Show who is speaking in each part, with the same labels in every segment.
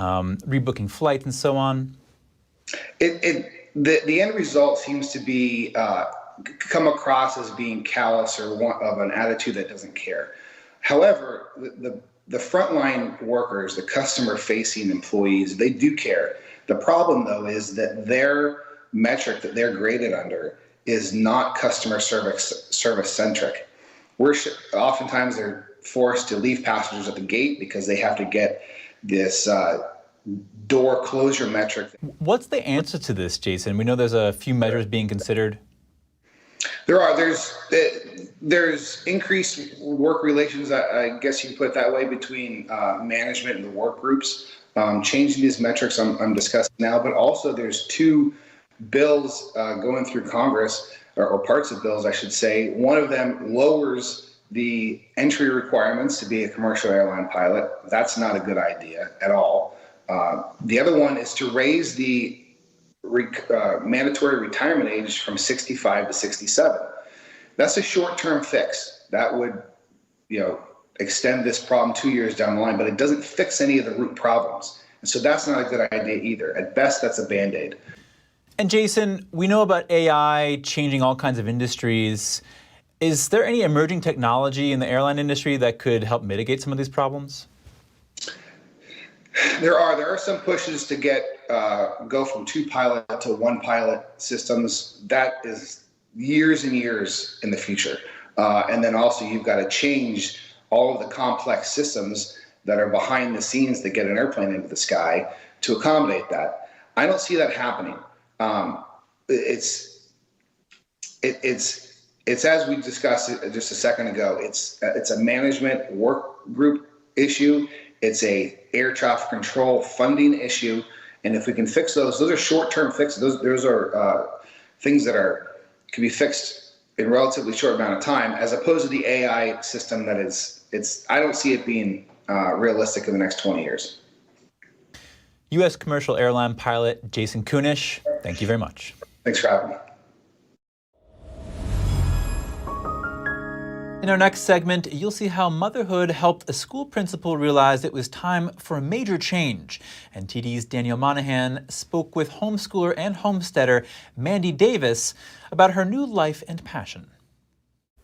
Speaker 1: rebooking flights and so on?
Speaker 2: The end result seems to be come across as being callous or of an attitude that doesn't care. However, the frontline workers, the customer-facing employees, they do care. The problem, though, is that their metric that they're graded under is not customer service centric. Oftentimes they're forced to leave passengers at the gate because they have to get this door closure metric.
Speaker 1: What's the answer to this, Jason? We know there's a few measures being considered.
Speaker 2: There's increased work relations, I guess you can put it that way, between management and the work groups. Changing these metrics I'm discussing now, but also there's two bills going through Congress, or parts of bills, I should say. One of them lowers the entry requirements to be a commercial airline pilot. That's not a good idea at all. The other one is to raise the mandatory retirement age from 65 to 67. That's a short-term fix. That would, extend this problem 2 years down the line, but it doesn't fix any of the root problems. And so that's not a good idea either. At best, that's a Band-Aid.
Speaker 1: And Jason, we know about AI changing all kinds of industries. Is there any emerging technology in the airline industry that could help mitigate some of these problems?
Speaker 2: There are some pushes to go from 2 pilot to 1 pilot systems. That is years and years in the future. And then also you've got to change all of the complex systems that are behind the scenes that get an airplane into the sky to accommodate that. I don't see that happening. It's as we discussed just a second ago. It's a management work group issue. It's a air traffic control funding issue, and if we can fix those are short-term fixes. Those are things that can be fixed in a relatively short amount of time, as opposed to the AI system that I don't see it being realistic in the next 20 years.
Speaker 1: U.S. commercial airline pilot Jason Kunish, thank you very much.
Speaker 2: Thanks for having me.
Speaker 1: In our next segment, you'll see how motherhood helped a school principal realize it was time for a major change. NTD's Daniel Monahan spoke with homeschooler and homesteader Mandy Davis about her new life and passion.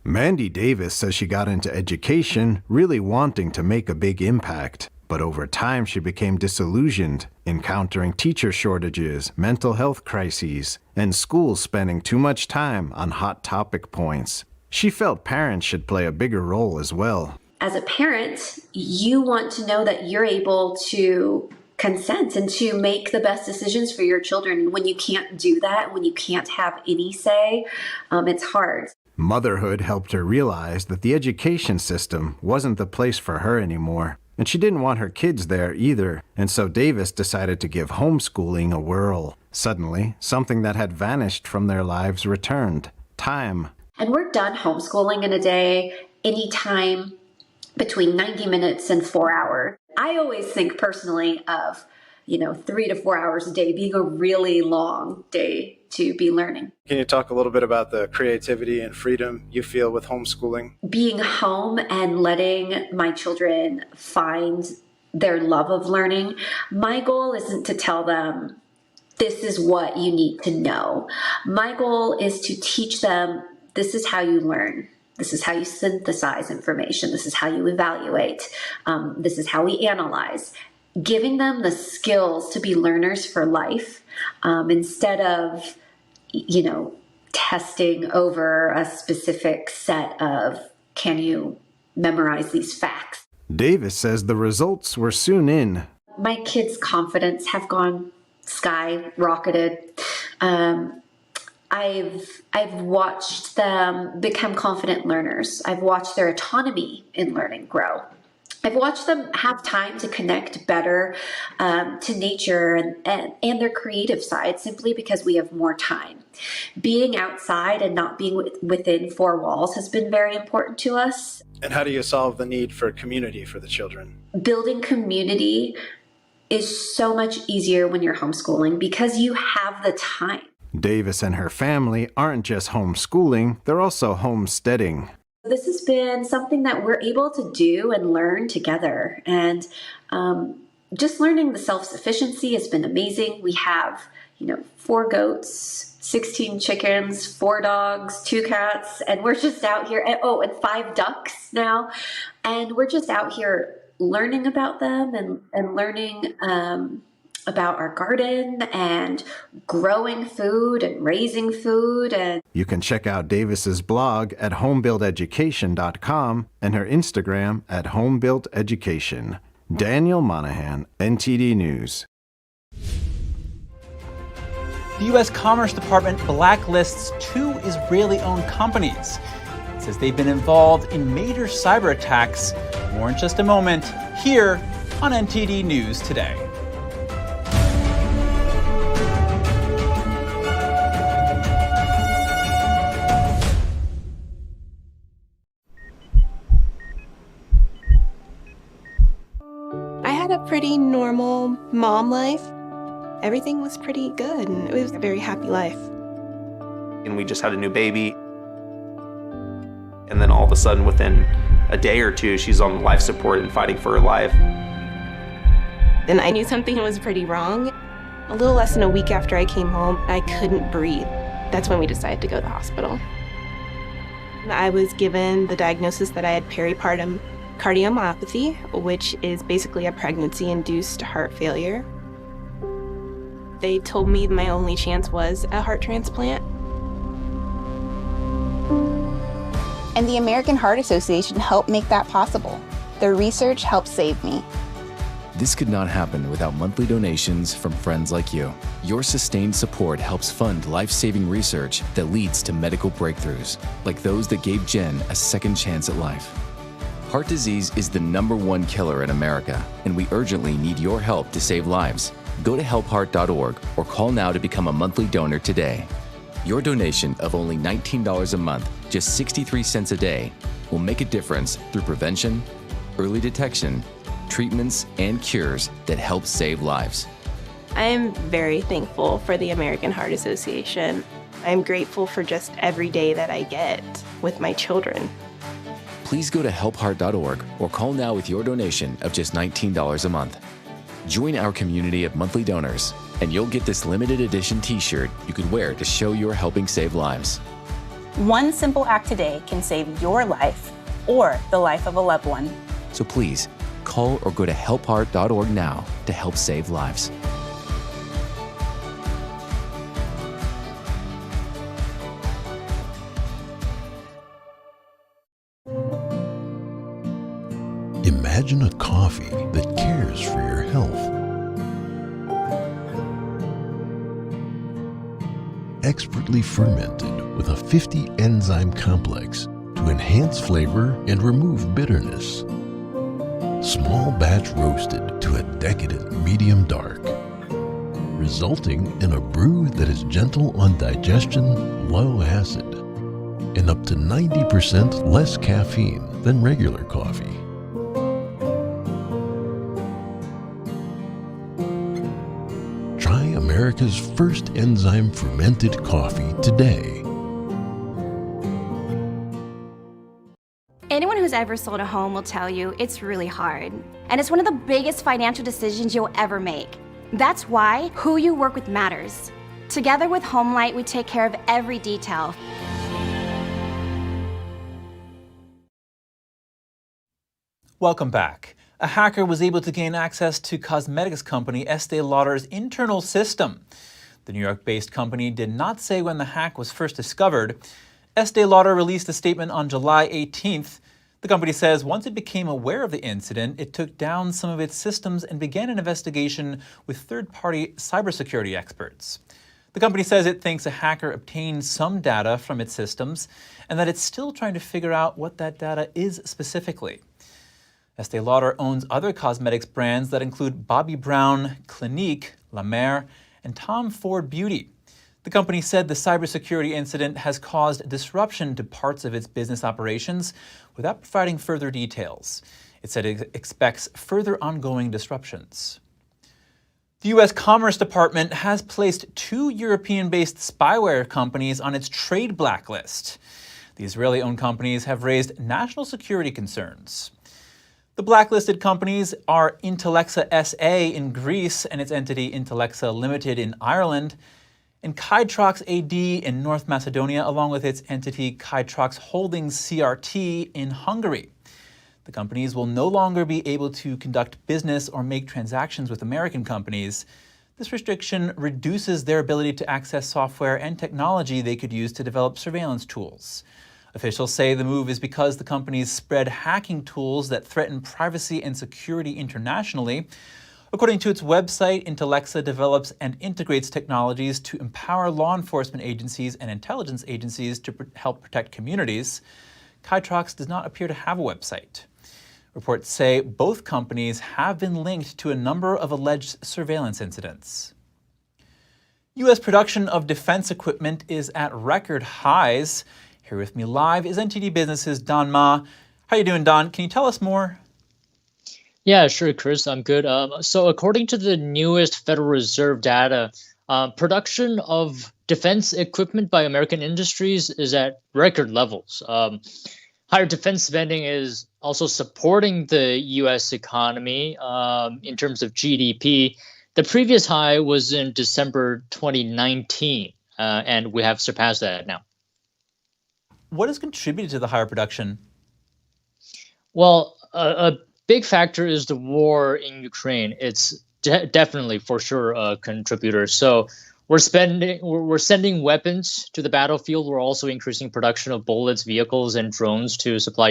Speaker 3: Mandy Davis says she got into education really wanting to make a big impact. But over time, she became disillusioned, encountering teacher shortages, mental health crises, and schools spending too much time on hot topic points. She felt parents should play a bigger role as well.
Speaker 4: As a parent, you want to know that you're able to consent and to make the best decisions for your children. And when you can't do that, when you can't have any say, it's hard.
Speaker 3: Motherhood helped her realize that the education system wasn't the place for her anymore. And she didn't want her kids there either. And so Davis decided to give homeschooling a whirl. Suddenly, something that had vanished from their lives returned: time.
Speaker 4: And we're done homeschooling in a day, anytime between 90 minutes and 4 hours. I always think personally of, 3 to 4 hours a day being a really long day to be learning.
Speaker 5: Can you talk a little bit about the creativity and freedom you feel with homeschooling?
Speaker 4: Being home and letting my children find their love of learning. My goal isn't to tell them, this is what you need to know. My goal is to teach them, this is how you learn. This is how you synthesize information. This is how you evaluate. This is how we analyze. Giving them the skills to be learners for life, instead of, testing over a specific set of, can you memorize these facts?
Speaker 3: Davis says the results were soon in.
Speaker 4: My kids' confidence have gone skyrocketed. I've watched them become confident learners. I've watched their autonomy in learning grow. I've watched them have time to connect better to nature and their creative side, simply because we have more time. Being outside and not being within 4 walls has been very important to us.
Speaker 5: And how do you solve the need for community for the children?
Speaker 4: Building community is so much easier when you're homeschooling because you have the time.
Speaker 3: Davis and her family aren't just homeschooling, they're also homesteading.
Speaker 4: This has been something that we're able to do and learn together. And just learning the self-sufficiency has been amazing. We have, 4 goats, 16 chickens, 4 dogs, 2 cats, and we're just out here, and 5 ducks now. And we're just out here learning about them and learning about our garden and growing food and raising food. And
Speaker 3: You can check out Davis's blog at homebuildeducation.com and her Instagram at homebuilteducation. Daniel Monahan, NTD News.
Speaker 1: The U.S. Commerce Department blacklists 2 Israeli-owned companies. It says they've been involved in major cyber attacks. More in just a moment, here on NTD News Today.
Speaker 6: I had a pretty normal mom life. Everything was pretty good, and it was a very happy life.
Speaker 7: And we just had a new baby. And then all of a sudden, within a day or 2, she's on life support and fighting for her life.
Speaker 6: And I knew something was pretty wrong. A little less than a week after I came home, I couldn't breathe. That's when we decided to go to the hospital. I was given the diagnosis that I had peripartum cardiomyopathy, which is basically a pregnancy-induced heart failure. They told me my only chance was a heart transplant.
Speaker 8: And the American Heart Association helped make that possible. Their research helped save me.
Speaker 9: This could not happen without monthly donations from friends like you. Your sustained support helps fund life-saving research that leads to medical breakthroughs, like those that gave Jen a second chance at life. Heart disease is the #1 killer in America, and we urgently need your help to save lives. Go to helpheart.org or call now to become a monthly donor today. Your donation of only $19 a month, just 63 cents a day, will make a difference through prevention, early detection, treatments, and cures that help save lives.
Speaker 6: I am very thankful for the American Heart Association. I'm grateful for just every day that I get with my children.
Speaker 9: Please go to helpheart.org or call now with your donation of just $19 a month. Join our community of monthly donors, and you'll get this limited edition t-shirt you can wear to show you're helping save lives.
Speaker 10: One simple act today can save your life or the life of a loved one.
Speaker 9: So please, call or go to helpheart.org now to help save lives.
Speaker 11: Imagine a coffee that cares for your health. Expertly fermented with a 50-enzyme complex to enhance flavor and remove bitterness. Small batch roasted to a decadent medium dark, resulting in a brew that is gentle on digestion, low acid, and up to 90% less caffeine than regular coffee. Try America's first enzyme fermented coffee today.
Speaker 12: Anyone who's ever sold a home will tell you it's really hard. And it's one of the biggest financial decisions you'll ever make. That's why who you work with matters. Together with HomeLight, we take care of every detail.
Speaker 1: Welcome back. A hacker was able to gain access to cosmetics company Estée Lauder's internal system. The New York-based company did not say when the hack was first discovered. Estée Lauder released a statement on July 18th. The company says once it became aware of the incident, it took down some of its systems and began an investigation with third-party cybersecurity experts. The company says it thinks a hacker obtained some data from its systems and that it's still trying to figure out what that data is specifically. Estée Lauder owns other cosmetics brands that include Bobbi Brown, Clinique, La Mer, and Tom Ford Beauty. The company said the cybersecurity incident has caused disruption to parts of its business operations without providing further details. It said it expects further ongoing disruptions. The U.S. Commerce Department has placed 2 European-based spyware companies on its trade blacklist. The Israeli-owned companies have raised national security concerns. The blacklisted companies are Intellexa SA in Greece and its entity Intellexa Limited in Ireland, and Kydrox AD in North Macedonia, along with its entity Kydrox Holdings CRT in Hungary. The companies will no longer be able to conduct business or make transactions with American companies. This restriction reduces their ability to access software and technology they could use to develop surveillance tools. Officials say the move is because the companies spread hacking tools that threaten privacy and security internationally. According to its website, Intellexa develops and integrates technologies to empower law enforcement agencies and intelligence agencies to help protect communities. Kydrox does not appear to have a website. Reports say both companies have been linked to a number of alleged surveillance incidents. U.S. production of defense equipment is at record highs. Here with me live is NTD Business's Don Ma. How you doing, Don? Can you tell us more?
Speaker 13: Yeah, sure, Chris. I'm good. So according to the newest Federal Reserve data, production of defense equipment by American industries is at record levels. Higher defense spending is also supporting the U.S. economy in terms of GDP. The previous high was in December 2019, and we have surpassed that now.
Speaker 1: What has contributed to the higher production?
Speaker 13: Well, a big factor is the war in Ukraine. It's definitely for sure a contributor. So we're sending weapons to the battlefield. We're also increasing production of bullets, vehicles, and drones to supply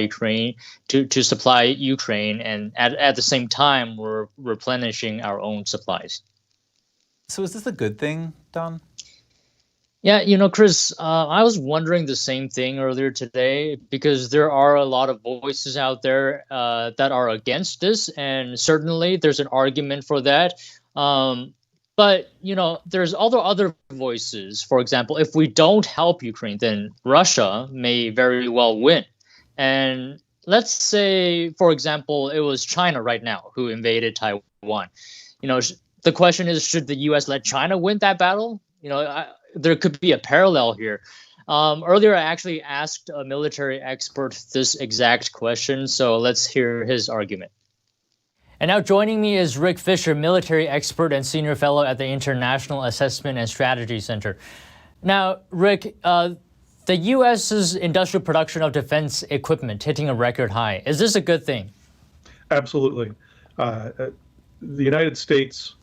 Speaker 13: Ukraine. And at the same time, we're replenishing our own supplies.
Speaker 1: So is this a good thing, Don?
Speaker 13: Yeah, Chris, I was wondering the same thing earlier today because there are a lot of voices out there that are against this, and certainly there's an argument for that. But, there's other voices. For example, if we don't help Ukraine, then Russia may very well win. And let's say, for example, it was China right now who invaded Taiwan. The question is, should the U.S. let China win that battle? There could be a parallel here. Earlier, I actually asked a military expert this exact question, so let's hear his argument. And now joining me is Rick Fisher, military expert and senior fellow at the International Assessment and Strategy Center. Now, Rick, the U.S.'s industrial production of defense equipment hitting a record high. Is this a good thing?
Speaker 14: Absolutely. The United States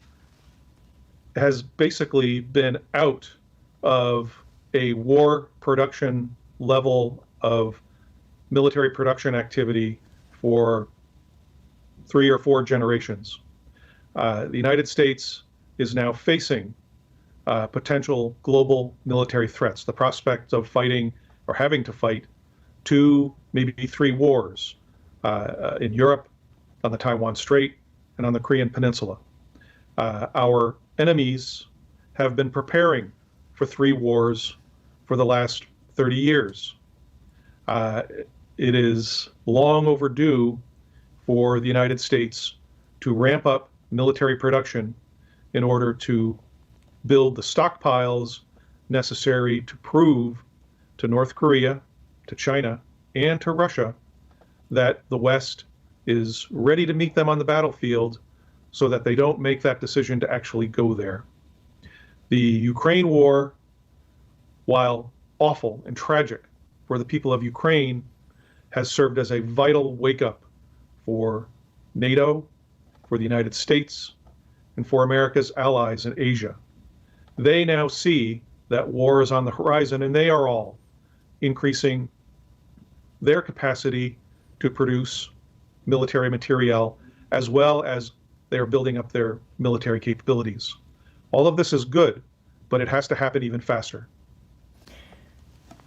Speaker 14: has basically been out of a war production level of military production activity for 3 or 4 generations. The United States is now facing potential global military threats, the prospect of fighting or having to fight 2, maybe 3 wars in Europe, on the Taiwan Strait, and on the Korean Peninsula. Our enemies have been preparing for 3 wars for the last 30 years. It is long overdue for the United States to ramp up military production in order to build the stockpiles necessary to prove to North Korea, to China, and to Russia that the West is ready to meet them on the battlefield so that they don't make that decision to actually go there. The Ukraine war, while awful and tragic for the people of Ukraine, has served as a vital wake-up for NATO, for the United States, and for America's allies in Asia. They now see that war is on the horizon, and they are all increasing their capacity to produce military materiel, as well as they are building up their military capabilities. All of this is good, but it has to happen even faster.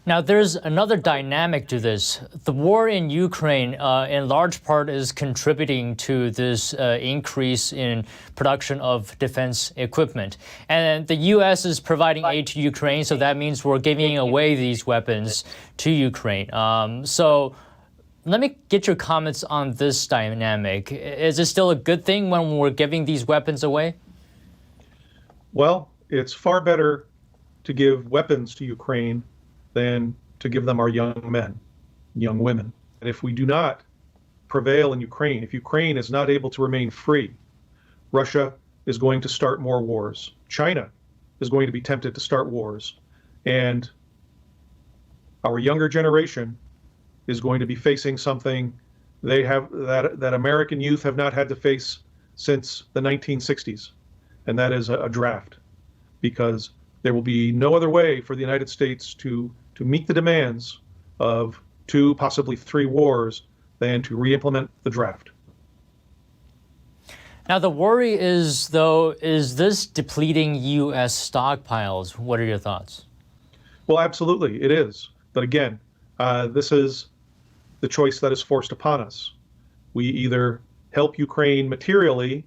Speaker 13: Now, there's another dynamic to this. The war in Ukraine, in large part, is contributing to this increase in production of defense equipment. And the U.S. is providing aid to Ukraine, so that means we're giving away these weapons to Ukraine. So let me get your comments on this dynamic. Is it still a good thing when we're giving these weapons away?
Speaker 14: Well, it's far better to give weapons to Ukraine than to give them our young men, young women. And if we do not prevail in Ukraine, if Ukraine is not able to remain free, Russia is going to start more wars. China is going to be tempted to start wars. And our younger generation is going to be facing something that American youth have not had to face since the 1960s, and that is a draft, because there will be no other way for the United States to meet the demands of 2, possibly 3 wars than to re-implement the draft.
Speaker 13: Now, the worry is, though, is this depleting U.S. stockpiles? What are your thoughts?
Speaker 14: Well, absolutely, it is. But again, this is the choice that is forced upon us. We either help Ukraine materially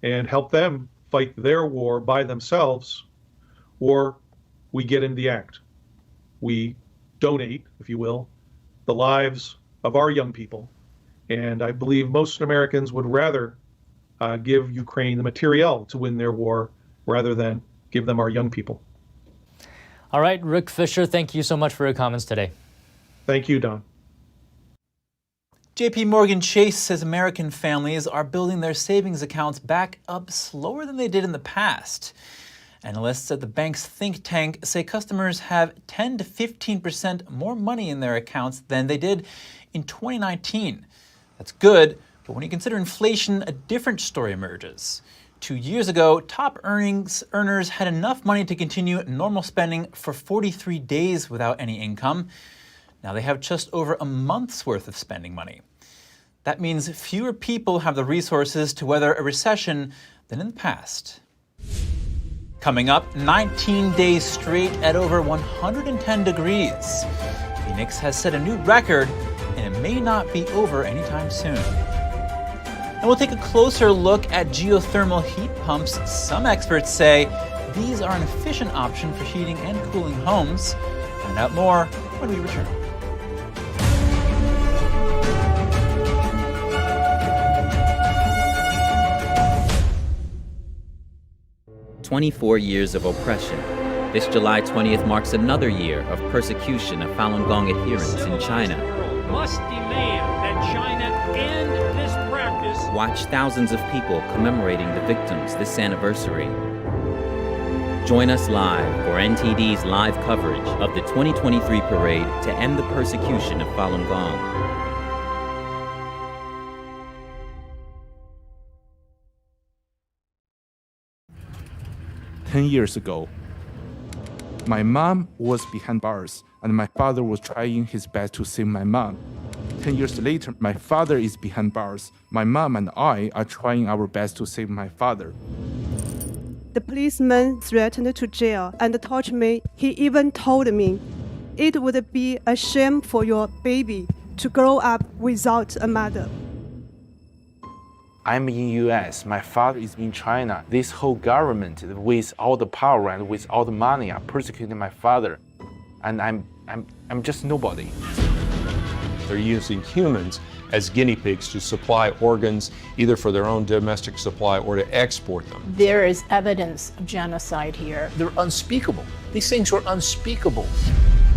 Speaker 14: and help them fight their war by themselves, or we get in the act. We donate, if you will, the lives of our young people. And I believe most Americans would rather give Ukraine the materiel to win their war rather than give them our young people.
Speaker 13: All right, Rick Fisher, thank you so much for your comments today.
Speaker 14: Thank you, Don.
Speaker 1: JP Morgan Chase says American families are building their savings accounts back up slower than they did in the past. Analysts at the bank's think tank say customers have 10 to 15% more money in their accounts than they did in 2019. That's good, but when you consider inflation, a different story emerges. 2 years ago, top earners had enough money to continue normal spending for 43 days without any income. Now they have just over a month's worth of spending money. That means fewer people have the resources to weather a recession than in the past. Coming up, 19 days straight at over 110 degrees. Phoenix has set a new record, and it may not be over anytime soon. And we'll take a closer look at geothermal heat pumps. Some experts say these are an efficient option for heating and cooling homes. Find out more when we return.
Speaker 15: 24 years of oppression. This July 20th marks another year of persecution of Falun Gong adherents in China.
Speaker 16: Must demand that China end this practice.
Speaker 15: Watch thousands of people commemorating the victims this anniversary. Join us live for NTD's live coverage of the 2023 parade to end the persecution of Falun Gong.
Speaker 17: Years ago, my mom was behind bars and my father was trying his best to save my mom. 10 years later, my father is behind bars. My mom and I are trying our best to save my father.
Speaker 18: The policeman threatened to jail and tortured me. He even told me it would be a shame for your baby to grow up without a mother.
Speaker 17: I'm in US, my father is in China. This whole government with all the power and with all the money are persecuting my father. And I'm just nobody.
Speaker 19: They're using humans as guinea pigs to supply organs, either for their own domestic supply or to export them.
Speaker 20: There is evidence of genocide here.
Speaker 21: They're unspeakable. These things are unspeakable.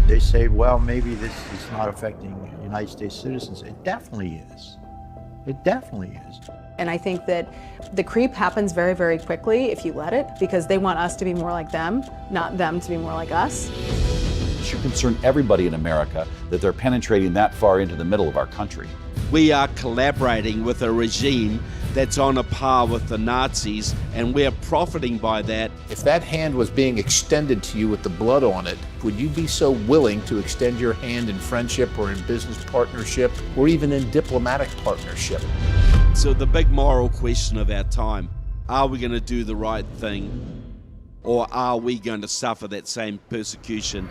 Speaker 22: They say, well, maybe this is not affecting United States citizens. It definitely is. It definitely is.
Speaker 23: And I think that the creep happens very, very quickly if you let it, because they want us to be more like them, not them to be more like us.
Speaker 24: It should concern everybody in America that they're penetrating that far into the middle of our country.
Speaker 25: We are collaborating with a regime that's on a par with the Nazis, and we're profiting by that.
Speaker 21: If that hand was being extended to you with the blood on it, would you be so willing to extend your hand in friendship or in business partnership or even in diplomatic partnership?
Speaker 25: So the big moral question of our time, are we going to do the right thing, or are we going to suffer that same persecution?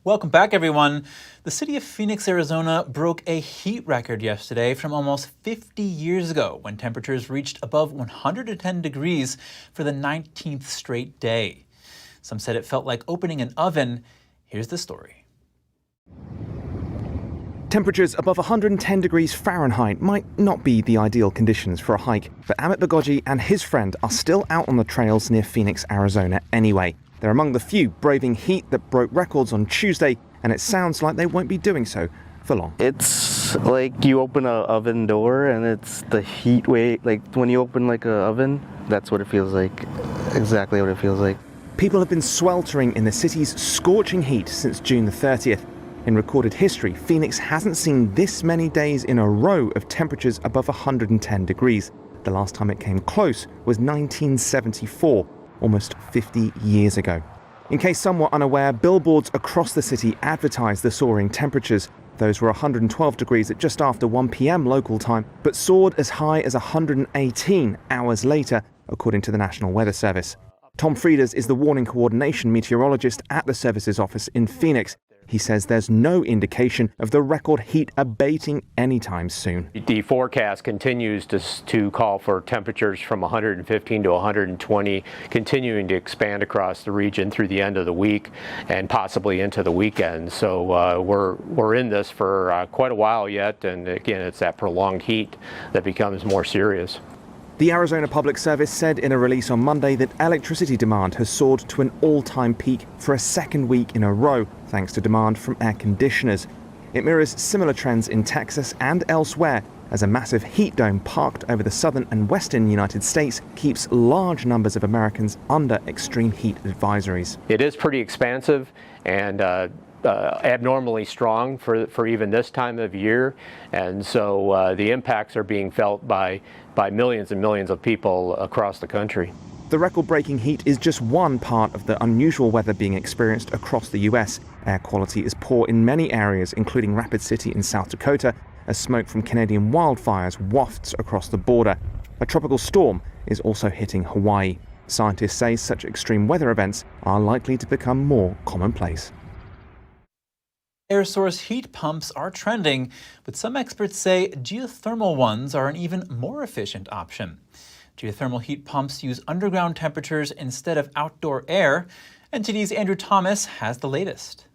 Speaker 1: Welcome back, everyone. The city of Phoenix, Arizona broke a heat record yesterday from almost 50 years ago when temperatures reached above 110 degrees for the 19th straight day. Some said it felt like opening an oven. Here's the story.
Speaker 2: Temperatures above 110 degrees Fahrenheit might not be the ideal conditions for a hike, but Amit Bagoji and his friend are still out on the trails near Phoenix, Arizona anyway. They're among the few braving heat that broke records on Tuesday, and it sounds like they won't be doing so for long.
Speaker 3: It's like you open an oven door and it's the heat wave, like when you open like an oven, that's what it feels like, exactly what it feels like.
Speaker 2: People have been sweltering in the city's scorching heat since June the 30th. In recorded history, Phoenix hasn't seen this many days in a row of temperatures above 110 degrees. The last time it came close was 1974, almost 50 years ago. In case some were unaware, billboards across the city advertised the soaring temperatures. Those were 112 degrees at just after 1 p.m. local time, but soared as high as 118 hours later, according to the National Weather Service. Tom Frieders is the warning coordination meteorologist at the service's office in Phoenix. He says there's no indication of the record heat abating anytime soon.
Speaker 4: The forecast continues to call for temperatures from 115 to 120, continuing to expand across the region through the end of the week and possibly into the weekend. So we're in this for quite a while yet, and again, it's that prolonged heat that becomes more serious.
Speaker 2: The Arizona Public Service said in a release on Monday that electricity demand has soared to an all-time peak for a second week in a row, thanks to demand from air conditioners. It mirrors similar trends in Texas and elsewhere, as a massive heat dome parked over the southern and western United States keeps large numbers of Americans under extreme heat advisories.
Speaker 4: It is pretty expansive and abnormally strong for even this time of year, and so the impacts are being felt by millions and millions of people across the country.
Speaker 2: The record-breaking heat is just one part of the unusual weather being experienced across the US. Air quality is poor in many areas, including Rapid City in South Dakota, as smoke from Canadian wildfires wafts across the border. A tropical storm is also hitting Hawaii. Scientists say such extreme weather events are likely to become more commonplace.
Speaker 1: Air source heat pumps are trending, but some experts say geothermal ones are an even more efficient option. Geothermal heat pumps use underground temperatures instead of outdoor air. NTD's Andrew Thomas has the latest.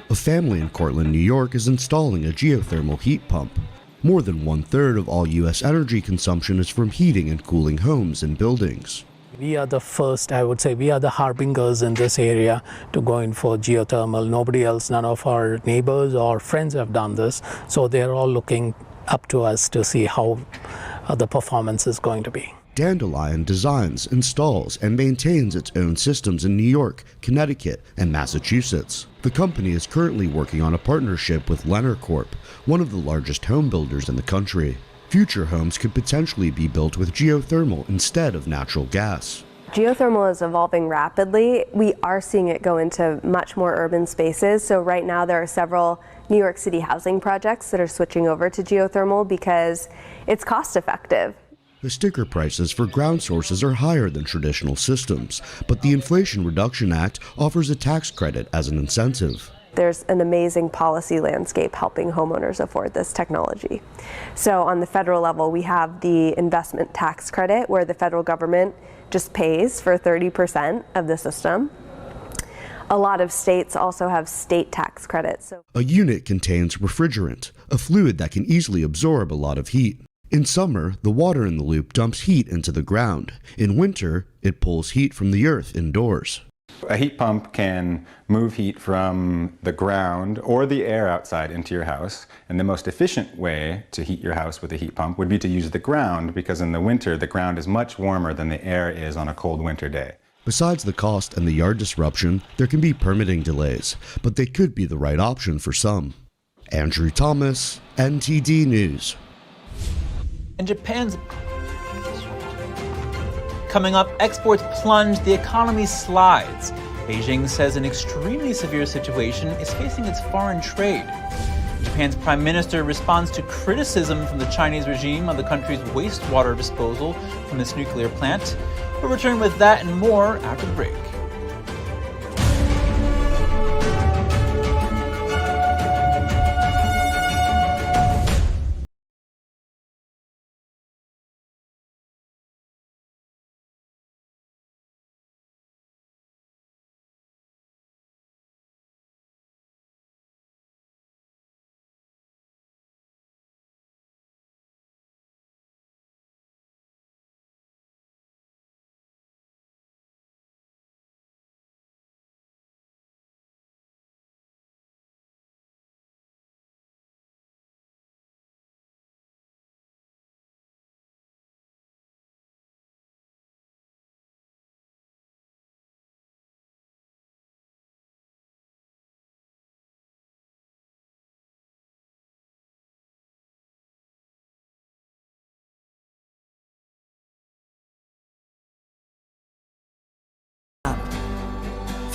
Speaker 5: A family in Cortland, New York is installing a geothermal heat pump. More than 1/3 of all U.S. energy consumption is from heating and cooling homes and buildings.
Speaker 7: We are the first, I would say, we are the harbingers in this area to go in for geothermal. Nobody else, none of our neighbors or friends have done this. So they're all looking up to us to see how the performance is going to be.
Speaker 5: Dandelion designs, installs, and maintains its own systems in New York, Connecticut, and Massachusetts. The company is currently working on a partnership with Lennar Corp, one of the largest home builders in the country. Future homes could potentially be built with geothermal instead of natural gas.
Speaker 26: Geothermal is evolving rapidly. We are seeing it go into much more urban spaces. So right now there are several New York City housing projects that are switching over to geothermal because it's cost effective.
Speaker 5: The sticker prices for ground sources are higher than traditional systems, but the Inflation Reduction Act offers a tax credit as an incentive.
Speaker 26: There's an amazing policy landscape helping homeowners afford this technology. So on the federal level, we have the investment tax credit where the federal government just pays for 30% of the system. A lot of states also have state tax credits.
Speaker 5: A unit contains refrigerant, a fluid that can easily absorb a lot of heat. In summer, the water in the loop dumps heat into the ground. In winter, it pulls heat from the earth indoors.
Speaker 27: A heat pump can move heat from the ground or the air outside into your house, and the most efficient way to heat your house with a heat pump would be to use the ground, because in the winter the ground is much warmer than the air is on a cold winter day.
Speaker 5: Besides the cost and the yard disruption, there can be permitting delays, but they could be the right option for some. Andrew Thomas, NTD News.
Speaker 1: And Japan's coming up, exports plunge, the economy slides. Beijing says an extremely severe situation is facing its foreign trade. Japan's prime minister responds to criticism from the Chinese regime on the country's wastewater disposal from its nuclear plant. We'll return with that and more after the break.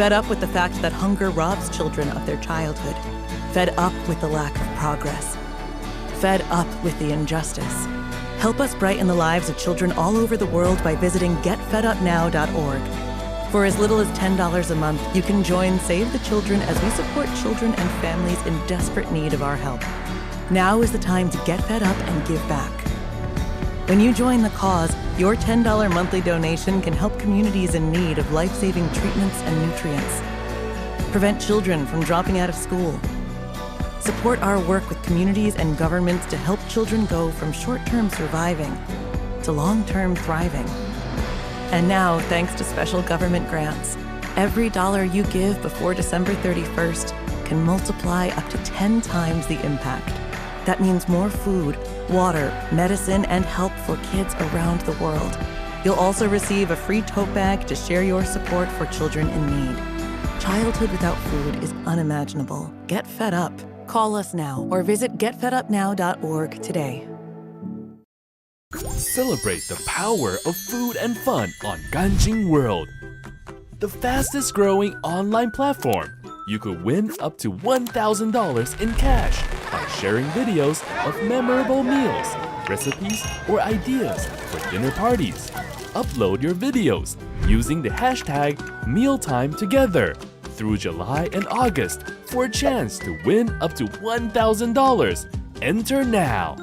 Speaker 6: Fed up with the fact that hunger robs children of their childhood. Fed up with the lack of progress. Fed up with the injustice. Help us brighten the lives of children all over the world by visiting getfedupnow.org. For as little as $10 a month, you can join Save the Children as we support children and families in desperate need of our help. Now is the time to get fed up and give back. When you join the cause, your $10 monthly donation can help communities in need of life-saving treatments and nutrients. Prevent children from dropping out of school. Support our work with communities and governments to help children go from short-term surviving to long-term thriving. And now, thanks to special government grants, every dollar you give before December 31st can multiply up to 10 times the impact. That means more food, water, medicine, and help for kids around the world. You'll also receive a free tote bag to share your support for children in need. Childhood without food is unimaginable. Get fed up. Call us now or visit getfedupnow.org today.
Speaker 8: Celebrate the power of food and fun on Ganjing World, the fastest growing online platform. You could win up to $1,000 in cash by sharing videos of memorable meals, recipes, or ideas for dinner parties. Upload your videos using the hashtag #MealTimeTogether through July and August for a chance to win up to $1,000. Enter now.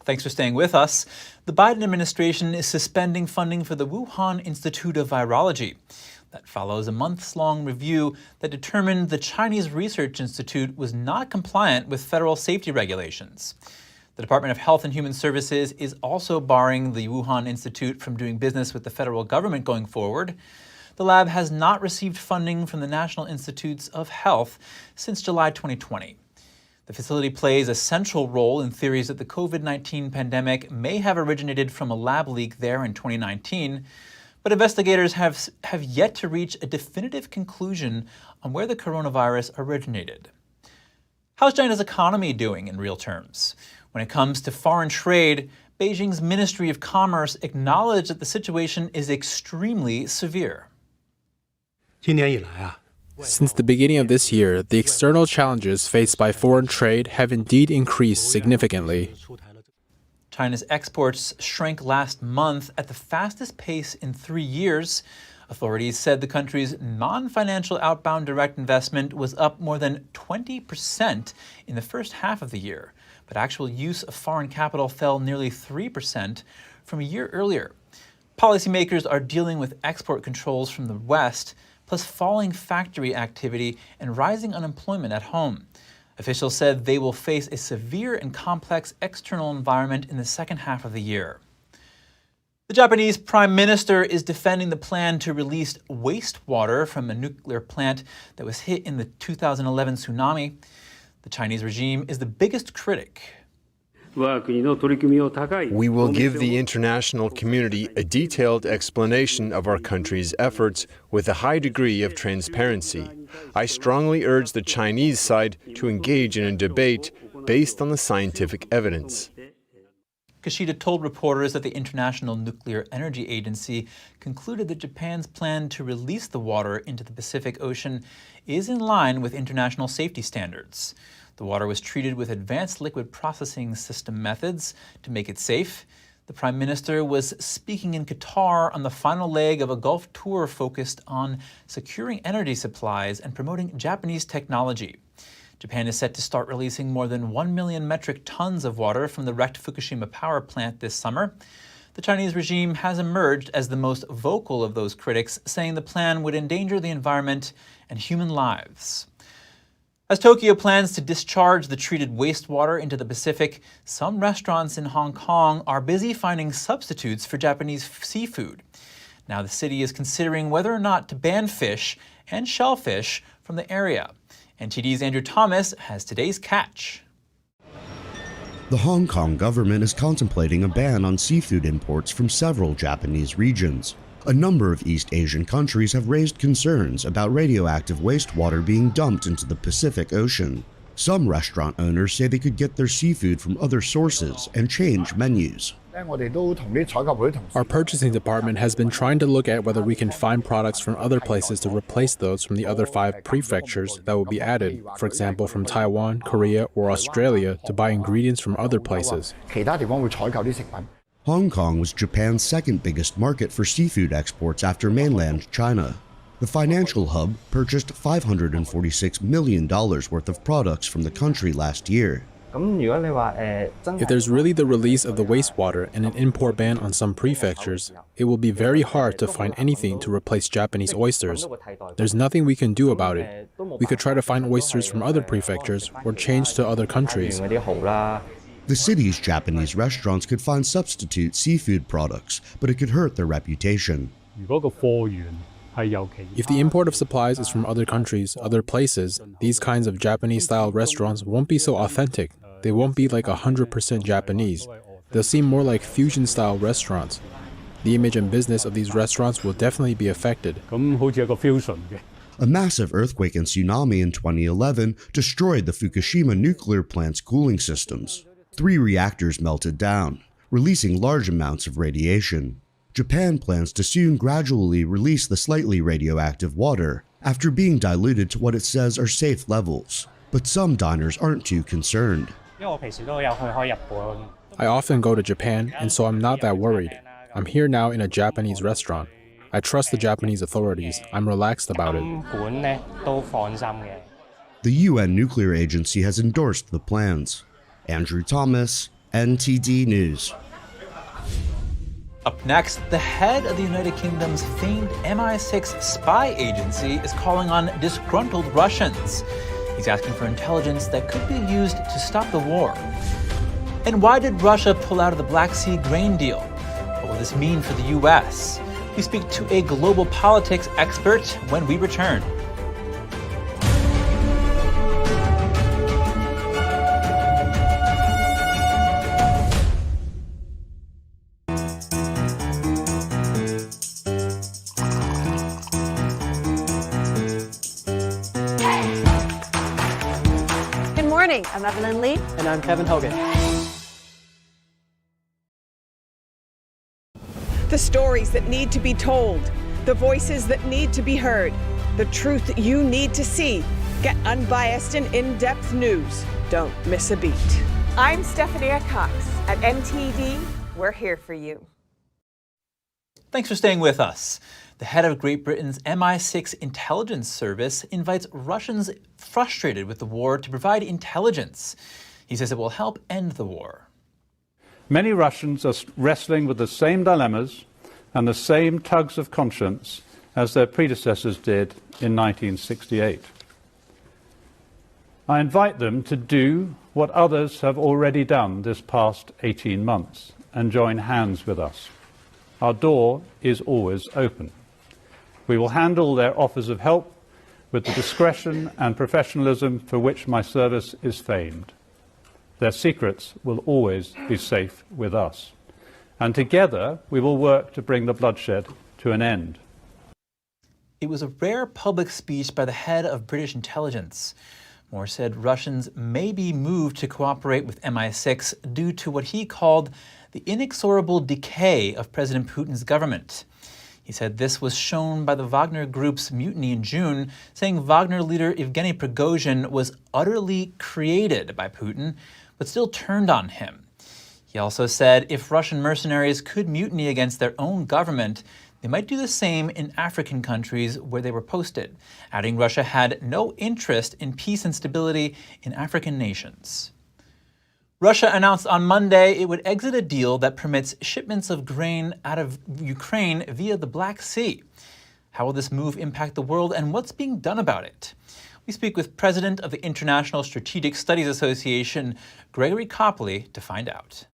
Speaker 1: Thanks for staying with us. The Biden administration is suspending funding for the Wuhan Institute of Virology. That follows a months-long review that determined the Chinese Research Institute was not compliant with federal safety regulations. The Department of Health and Human Services is also barring the Wuhan Institute from doing business with the federal government going forward. The lab has not received funding from the National Institutes of Health since July 2020. The facility plays a central role in theories that the COVID-19 pandemic may have originated from a lab leak there in 2019, but investigators have yet to reach a definitive conclusion on where the coronavirus originated. How's China's economy doing in real terms? When it comes to foreign trade, Beijing's Ministry of Commerce acknowledged that the situation is extremely severe.
Speaker 9: Since the beginning of this year, the external challenges faced by foreign trade have indeed increased significantly.
Speaker 1: China's exports shrank last month at the fastest pace in 3 years. Authorities said the country's non-financial outbound direct investment was up more than 20% in the first half of the year, but actual use of foreign capital fell nearly 3% from a year earlier. Policymakers are dealing with export controls from the West, plus falling factory activity and rising unemployment at home. Officials said they will face a severe and complex external environment in the second half of the year. The Japanese Prime Minister is defending the plan to release wastewater from a nuclear plant that was hit in the 2011 tsunami. The Chinese regime is the biggest critic.
Speaker 10: We will give the international community a detailed explanation of our country's efforts with a high degree of transparency. I strongly urge the Chinese side to engage in a debate based on the scientific evidence.
Speaker 1: Kishida told reporters that the International Nuclear Energy Agency concluded that Japan's plan to release the water into the Pacific Ocean is in line with international safety standards. The water was treated with advanced liquid processing system methods to make it safe. The Prime Minister was speaking in Qatar on the final leg of a Gulf tour focused on securing energy supplies and promoting Japanese technology. Japan is set to start releasing more than 1 million metric tons of water from the wrecked Fukushima power plant this summer. The Chinese regime has emerged as the most vocal of those critics, saying the plan would endanger the environment and human lives. As Tokyo plans to discharge the treated wastewater into the Pacific, some restaurants in Hong Kong are busy finding substitutes for Japanese seafood. Now the city is considering whether or not to ban fish and shellfish from the area. NTD's Andrew Thomas has today's catch.
Speaker 5: The Hong Kong government is contemplating a ban on seafood imports from several Japanese regions. A number of East Asian countries have raised concerns about radioactive wastewater being dumped into the Pacific Ocean. Some restaurant owners say they could get their seafood from other sources and change menus.
Speaker 9: Our purchasing department has been trying to look at whether we can find products from other places to replace those from the other 5 prefectures that will be added, for example from Taiwan, Korea, or Australia, to buy ingredients from other places.
Speaker 5: Hong Kong was Japan's second biggest market for seafood exports after mainland China. The financial hub purchased $546 million worth of products from the country last year.
Speaker 9: If there's really the release of the wastewater and an import ban on some prefectures, it will be very hard to find anything to replace Japanese oysters. There's nothing we can do about it. We could try to find oysters from other prefectures or change to other countries.
Speaker 5: The city's Japanese restaurants could find substitute seafood products, but it could hurt their reputation.
Speaker 9: If the import of supplies is from other countries, other places, these kinds of Japanese-style restaurants won't be so authentic. They won't be like 100% Japanese. They'll seem more like fusion-style restaurants. The image and business of these restaurants will definitely be affected.
Speaker 5: A massive earthquake and tsunami in 2011 destroyed the Fukushima nuclear plant's cooling systems. 3 reactors melted down, releasing large amounts of radiation. Japan plans to soon gradually release the slightly radioactive water after being diluted to what it says are safe levels. But some diners aren't too concerned.
Speaker 9: I often go to Japan, and so I'm not that worried. I'm here now in a Japanese restaurant. I trust the Japanese authorities. I'm relaxed about it.
Speaker 5: The UN nuclear agency has endorsed the plans. Andrew Thomas, NTD News.
Speaker 1: Up next, the head of the United Kingdom's famed MI6 spy agency is calling on disgruntled Russians. He's asking for intelligence that could be used to stop the war. And why did Russia pull out of the Black Sea grain deal? What will this mean for the U.S.? We speak to a global politics expert when we return.
Speaker 11: I'm Evelyn Lee.
Speaker 12: And I'm Kevin Hogan.
Speaker 13: The stories that need to be told, the voices that need to be heard, the truth that you need to see. Get unbiased and in-depth news. Don't miss a beat.
Speaker 11: I'm Stephanie Cox. At NTD, we're here for you.
Speaker 1: Thanks for staying with us. The head of Great Britain's MI6 intelligence service invites Russians frustrated with the war to provide intelligence. He says it will help end the war.
Speaker 14: Many Russians are wrestling with the same dilemmas and the same tugs of conscience as their predecessors did in 1968. I invite them to do what others have already done this past 18 months and join hands with us. Our door is always open. We will handle their offers of help with the discretion and professionalism for which my service is famed. Their secrets will always be safe with us. And together we will work to bring the bloodshed to an end.
Speaker 1: It was a rare public speech by the head of British intelligence. Moore said Russians may be moved to cooperate with MI6 due to what he called the inexorable decay of President Putin's government. He said this was shown by the Wagner Group's mutiny in June, saying Wagner leader Yevgeny Prigozhin was utterly created by Putin, but still turned on him. He also said if Russian mercenaries could mutiny against their own government, they might do the same in African countries where they were posted, adding Russia had no interest in peace and stability in African nations. Russia announced on Monday it would exit a deal that permits shipments of grain out of Ukraine via the Black Sea. How will this move impact the world and what's being done about it? We speak with President of the International Strategic Studies Association, Gregory Copley, to find out.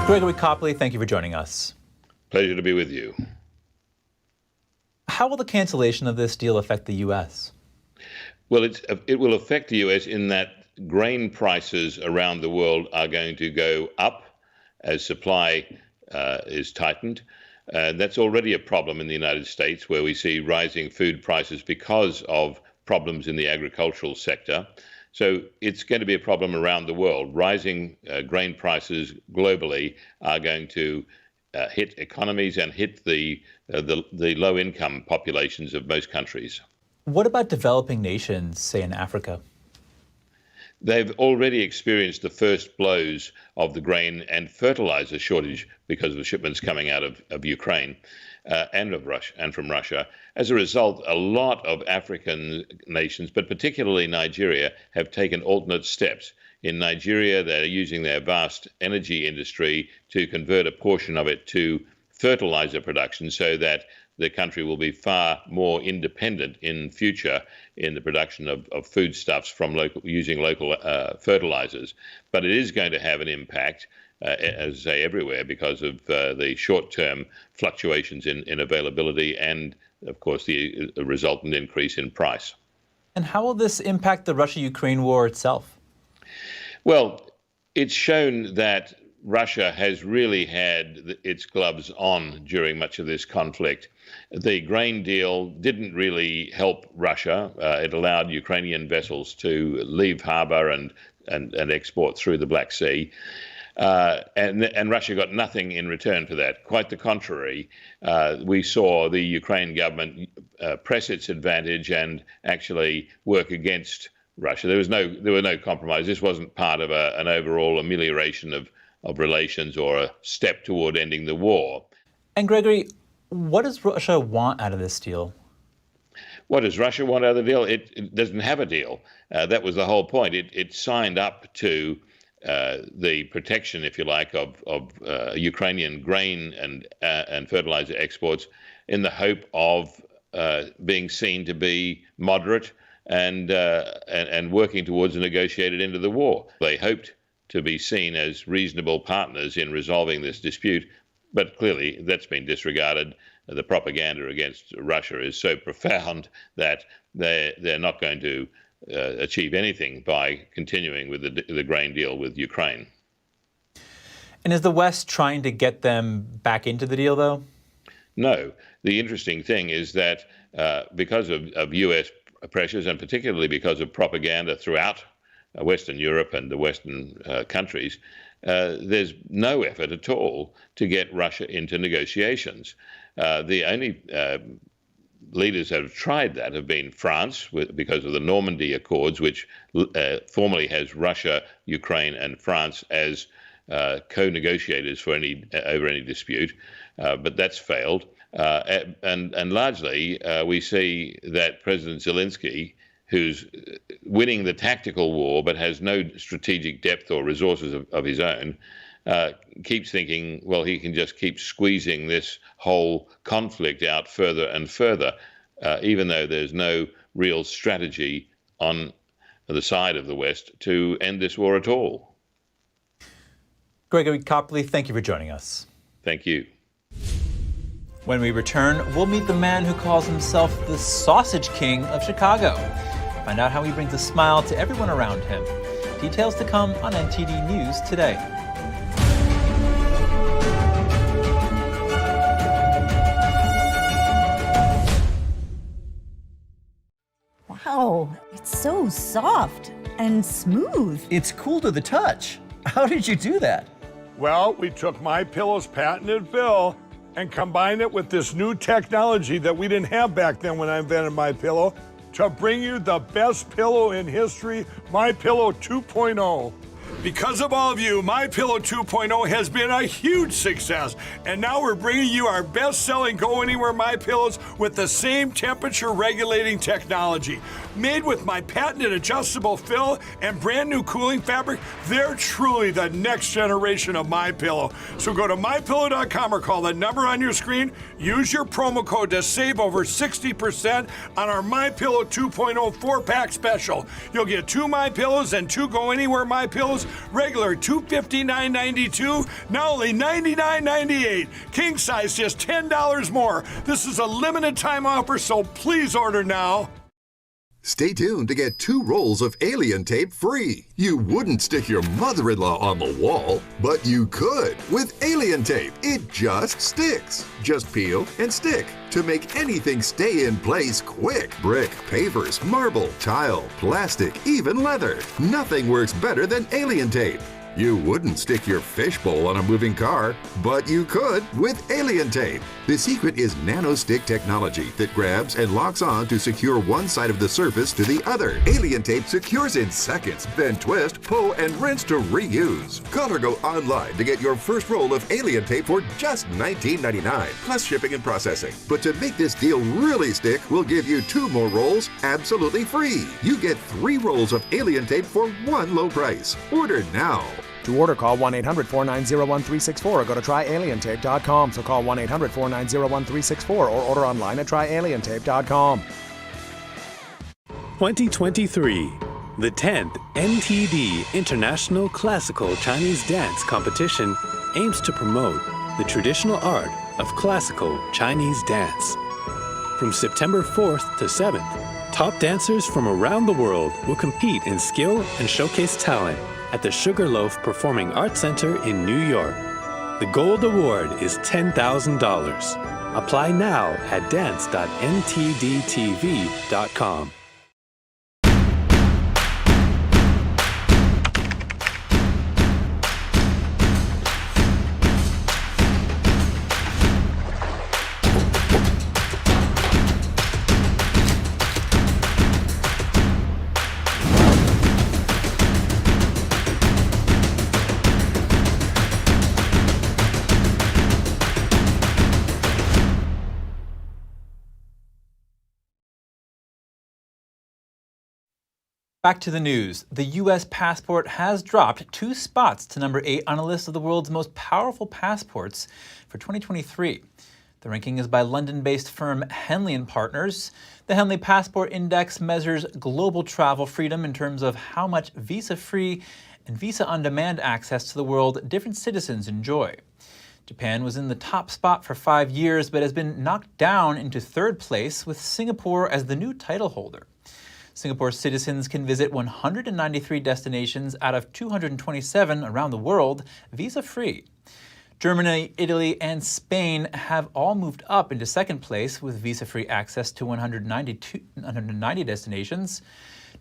Speaker 1: Gregory Copley, thank you for joining us.
Speaker 12: Pleasure to be with you.
Speaker 1: How will the cancellation of this deal affect the U.S.?
Speaker 12: Well, it will affect the U.S. in that grain prices around the world are going to go up as supply is tightened. That's already a problem in the United States, where we see rising food prices because of problems in the agricultural sector. So it's going to be a problem around the world. Rising grain prices globally are going to hit economies and hit the low-income populations of most countries.
Speaker 1: What about developing nations, say in Africa?
Speaker 12: They've already experienced the first blows of the grain and fertilizer shortage because of the shipments coming out of Ukraine and from Russia. As a result, a lot of African nations, but particularly Nigeria, have taken alternate steps. In Nigeria, they're using their vast energy industry to convert a portion of it to fertilizer production so that the country will be far more independent in future in the production of foodstuffs from using local fertilizers. But it is going to have an impact, as I say, everywhere because of the short-term fluctuations in availability and, of course, the resultant increase in price.
Speaker 1: And how will this impact the Russia-Ukraine war itself?
Speaker 12: Well, it's shown that Russia has really had its gloves on during much of this conflict. The grain deal didn't really help Russia. It allowed Ukrainian vessels to leave harbor and export through the Black Sea. And Russia got nothing in return for that. Quite the contrary. We saw the Ukraine government press its advantage and actually work against Russia. There were no compromise. This wasn't part of an overall amelioration of relations or a step toward ending the war.
Speaker 1: And Gregory, what does Russia want out of this deal?
Speaker 12: What does Russia want out of the deal? It doesn't have a deal. That was the whole point. It signed up to the protection, if you like, of Ukrainian grain and fertilizer exports in the hope of being seen to be moderate and working towards a negotiated end of the war. They hoped to be seen as reasonable partners in resolving this dispute, but clearly that's been disregarded. The propaganda against Russia is so profound that they're not going to achieve anything by continuing with the grain deal with Ukraine.
Speaker 1: And is the West trying to get them back into the deal, though?
Speaker 12: No. The interesting thing is that because of U.S. pressures, and particularly because of propaganda throughout Western Europe and the Western countries, there's no effort at all to get Russia into negotiations. The only leaders that have tried that have been France, because of the Normandy Accords, which formally has Russia, Ukraine, and France as co-negotiators for over any dispute, but that's failed. And largely, we see that President Zelensky, who's winning the tactical war but has no strategic depth or resources of his own, keeps thinking, well, he can just keep squeezing this whole conflict out further and further, even though there's no real strategy on the side of the West to end this war at all.
Speaker 1: Gregory Copley, thank you for joining us.
Speaker 12: Thank you.
Speaker 1: When we return, we'll meet the man who calls himself the Sausage King of Chicago. Find out how he brings a smile to everyone around him. Details to come on NTD News Today.
Speaker 15: Wow, it's so soft and smooth.
Speaker 16: It's cool to the touch. How did you do that?
Speaker 17: Well, we took MyPillow's patented fill and combined it with this new technology that we didn't have back then when I invented MyPillow to bring you the best pillow in history, MyPillow 2.0. Because of all of you, MyPillow 2.0 has been a huge success. And now we're bringing you our best-selling Go Anywhere MyPillows with the same temperature regulating technology. Made with my patented adjustable fill and brand new cooling fabric, they're truly the next generation of MyPillow. So go to MyPillow.com or call the number on your screen. Use your promo code to save over 60% on our MyPillow 2.0 4-pack special. You'll get 2 MyPillows and 2 Go Anywhere MyPillows Regular $259.92, now only $99.98. King size just $10 more. This is a limited time offer, so please order now.
Speaker 18: Stay tuned to get 2 rolls of alien tape free. You wouldn't stick your mother-in-law on the wall, but you could with alien tape. It just sticks. Just peel and stick to make anything stay in place quick. Brick, pavers, marble, tile, plastic, even leather. Nothing works better than alien tape. You wouldn't stick your fishbowl on a moving car, but you could with alien tape. The secret is nano-stick technology that grabs and locks on to secure one side of the surface to the other. Alien tape secures in seconds, then twist, pull, and rinse to reuse. Call or go online to get your first roll of alien tape for just $19.99, plus shipping and processing. But to make this deal really stick, we'll give you 2 more rolls absolutely free. You get 3 rolls of alien tape for one low price. Order now.
Speaker 19: To order, call 1-800-490-1364 or go to tryalientape.com. So call 1-800-490-1364 or order online at tryalientape.com.
Speaker 20: 2023, the 10th NTD International Classical Chinese Dance Competition aims to promote the traditional art of classical Chinese dance. From September 4th to 7th, top dancers from around the world will compete in skill and showcase talent at the Sugarloaf Performing Arts Center in New York. The Gold Award is $10,000. Apply now at dance.ntdtv.com.
Speaker 1: Back to the news. The U.S. passport has dropped 2 spots to number 8 on a list of the world's most powerful passports for 2023. The ranking is by London-based firm Henley & Partners. The Henley Passport Index measures global travel freedom in terms of how much visa-free and visa-on-demand access to the world different citizens enjoy. Japan was in the top spot for 5 years, but has been knocked down into 3rd place, with Singapore as the new title holder. Singapore citizens can visit 193 destinations out of 227 around the world visa-free. Germany, Italy, and Spain have all moved up into 2nd place with visa-free access to 190 destinations.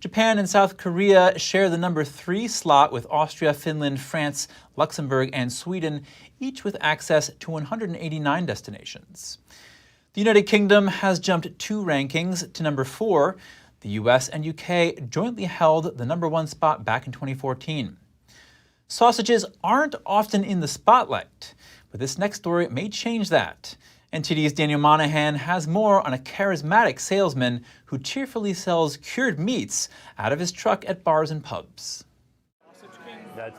Speaker 1: Japan and South Korea share the number 3 slot with Austria, Finland, France, Luxembourg, and Sweden, each with access to 189 destinations. The United Kingdom has jumped 2 rankings to number 4. The US and UK jointly held the number 1 spot back in 2014. Sausages aren't often in the spotlight, but this next story may change that. NTD's Daniel Monahan has more on a charismatic salesman who cheerfully sells cured meats out of his truck at bars and pubs.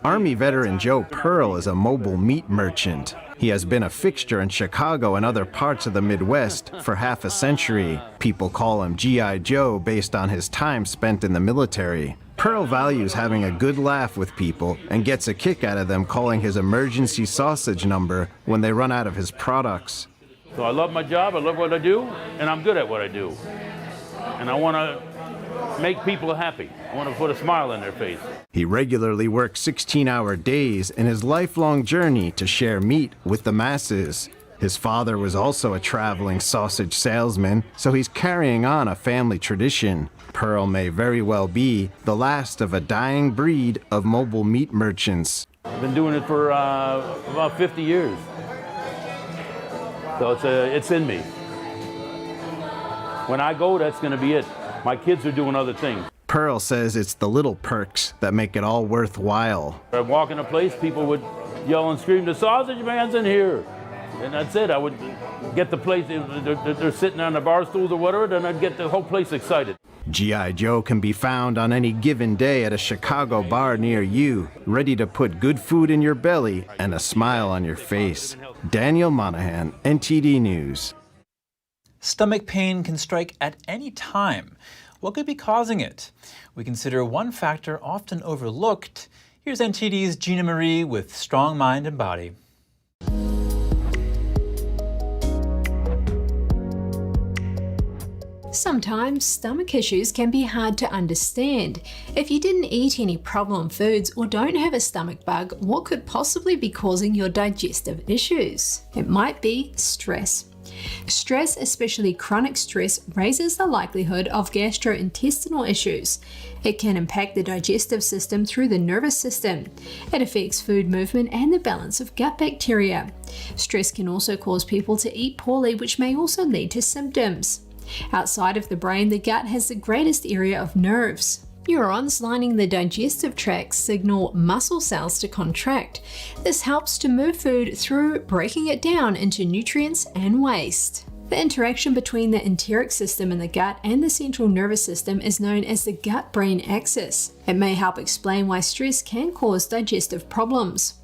Speaker 21: Army veteran Joe Pearl is a mobile meat merchant. He has been a fixture in Chicago and other parts of the Midwest for half a century. People call him G.I. Joe based on his time spent in the military. Pearl values having a good laugh with people and gets a kick out of them calling his emergency sausage number when they run out of his products.
Speaker 22: So I love my job, I love what I do, and I'm good at what I do. And I want to make people happy. I want to put a smile on their face.
Speaker 21: He regularly works 16-hour days in his lifelong journey to share meat with the masses. His father was also a traveling sausage salesman, so he's carrying on a family tradition. Pearl may very well be the last of a dying breed of mobile meat merchants.
Speaker 22: I've been doing it for about 50 years. So it's in me. When I go, that's going to be it. My kids are doing other things.
Speaker 21: Pearl says it's the little perks that make it all worthwhile.
Speaker 22: I'd walk in a place, people would yell and scream, "The sausage man's in here!" And that's it. I would get the place, they're sitting on the bar stools or whatever, then I'd get the whole place excited.
Speaker 21: G.I. Joe can be found on any given day at a Chicago bar near you, ready to put good food in your belly and a smile on your face. Daniel Monahan, NTD News.
Speaker 1: Stomach pain can strike at any time. What could be causing it? We consider one factor often overlooked: Here's NTD's Gina Marie with Strong Mind and Body.
Speaker 2: Sometimes stomach issues can be hard to understand. If you didn't eat any problem foods or don't have a stomach bug, what could possibly be causing your digestive issues? It might be stress. Stress, especially chronic stress, raises the likelihood of gastrointestinal issues. It can impact the digestive system through the nervous system. It affects food movement and the balance of gut bacteria. Stress can also cause people to eat poorly, which may also lead to symptoms. Outside of the brain, the gut has the greatest area of nerves. Neurons lining the digestive tract signal muscle cells to contract. This helps to move food through breaking it down into nutrients and waste. The interaction between the enteric system in the gut and the central nervous system is known as the gut-brain axis. It may help explain why stress can cause digestive problems.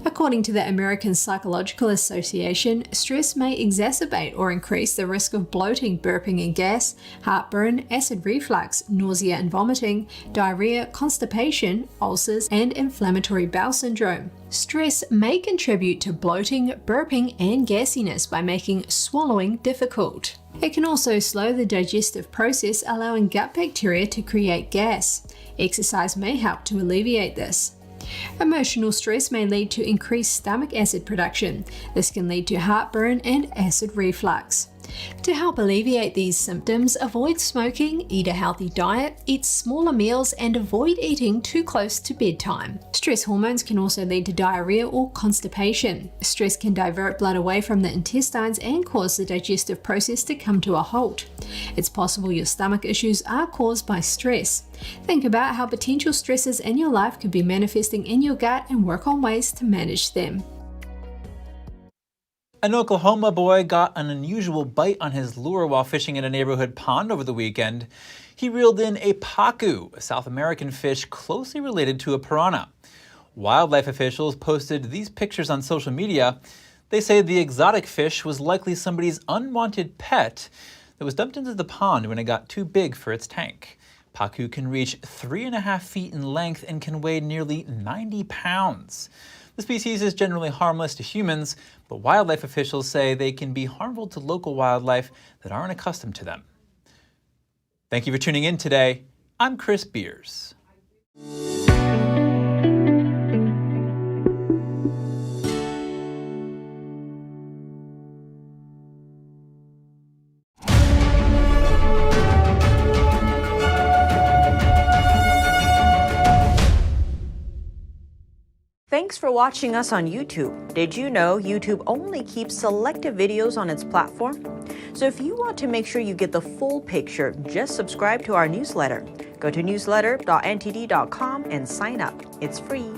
Speaker 2: According to the American Psychological Association, stress may exacerbate or increase the risk of bloating, burping and gas, heartburn, acid reflux, nausea and vomiting, diarrhea, constipation, ulcers, and inflammatory bowel syndrome. Stress may contribute to bloating, burping, and gassiness by making swallowing difficult. It can also slow the digestive process, allowing gut bacteria to create gas. Exercise may help to alleviate this. Emotional stress may lead to increased stomach acid production. This can lead to heartburn and acid reflux. To help alleviate these symptoms, avoid smoking, eat a healthy diet, eat smaller meals, and avoid eating too close to bedtime. Stress hormones can also lead to diarrhea or constipation. Stress can divert blood away from the intestines and cause the digestive process to come to a halt. It's possible your stomach issues are caused by stress. Think about how potential stresses in your life could be manifesting in your gut and work on ways to manage them.
Speaker 1: An Oklahoma boy got an unusual bite on his lure while fishing in a neighborhood pond over the weekend. He reeled in a pacu, a South American fish closely related to a piranha. Wildlife officials posted these pictures on social media. They say the exotic fish was likely somebody's unwanted pet that was dumped into the pond when it got too big for its tank. Pacu can reach 3.5 feet in length and can weigh nearly 90 pounds. The species is generally harmless to humans, but wildlife officials say they can be harmful to local wildlife that aren't accustomed to them. Thank you for tuning in today. I'm Chris Beers.
Speaker 3: Thanks for watching us on YouTube. Did you know YouTube only keeps selective videos on its platform? So if you want to make sure you get the full picture, just subscribe to our newsletter. Go to newsletter.ntd.com and sign up. It's free.